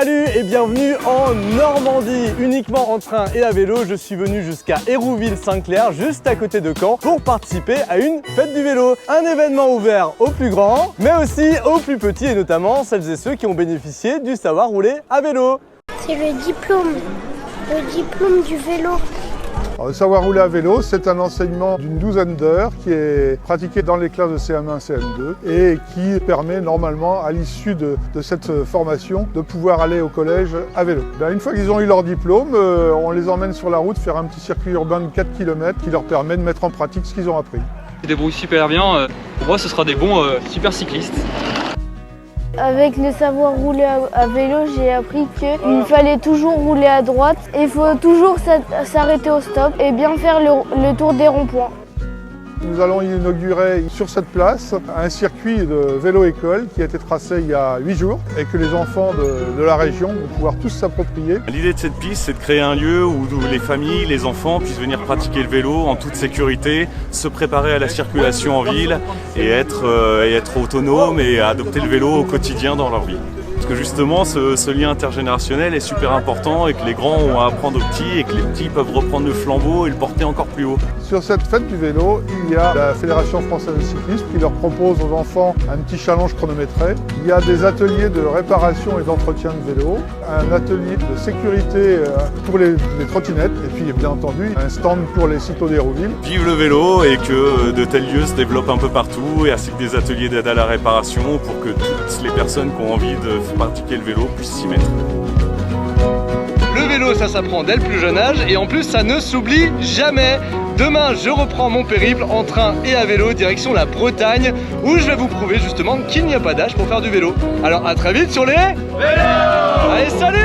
Salut et bienvenue en Normandie, uniquement en train et à vélo. Je suis venu jusqu'à Hérouville-Saint-Clair, juste à côté de Caen, pour participer à une fête du vélo. Un événement ouvert aux plus grands, mais aussi aux plus petits et notamment celles et ceux qui ont bénéficié du savoir rouler à vélo. C'est le diplôme du vélo. Alors, le savoir rouler à vélo, c'est un enseignement d'une douzaine d'heures qui est pratiqué dans les classes de CM1, CM2 et qui permet normalement, à l'issue de cette formation, de pouvoir aller au collège à vélo. Une fois qu'ils ont eu leur diplôme, on les emmène sur la route faire un petit circuit urbain de 4 km qui leur permet de mettre en pratique ce qu'ils ont appris. Ils se débrouillent super bien. Pour moi, ce sera des bons super cyclistes. Avec le savoir rouler à vélo, j'ai appris qu'il fallait toujours rouler à droite et il faut toujours s'arrêter au stop et bien faire le tour des ronds-points. Nous allons inaugurer sur cette place un circuit de vélo-école qui a été tracé il y a 8 jours et que les enfants de la région vont pouvoir tous s'approprier. L'idée de cette piste, c'est de créer un lieu où les familles, les enfants puissent venir pratiquer le vélo en toute sécurité, se préparer à la circulation en ville et être autonome et adopter le vélo au quotidien dans leur vie. Parce que justement, ce lien intergénérationnel est super important et que les grands ont à apprendre aux petits et que les petits peuvent reprendre le flambeau et le porter encore plus haut. Sur cette fête du vélo, il y a la Fédération française de cyclisme qui leur propose aux enfants un petit challenge chronométré. Il y a des ateliers de réparation et d'entretien de vélo, un atelier de sécurité pour les trottinettes et puis bien entendu un stand pour les cyclos d'Hérouville. Vive le vélo et que de tels lieux se développent un peu partout et ainsi que des ateliers d'aide à la réparation pour que toutes les personnes qui ont envie de pratiquer le vélo puissent s'y mettre. Le vélo, ça s'apprend dès le plus jeune âge et en plus ça ne s'oublie jamais. Demain, je reprends mon périple en train et à vélo direction la Bretagne où je vais vous prouver justement qu'il n'y a pas d'âge pour faire du vélo. Alors à très vite sur les vélos. Allez, salut!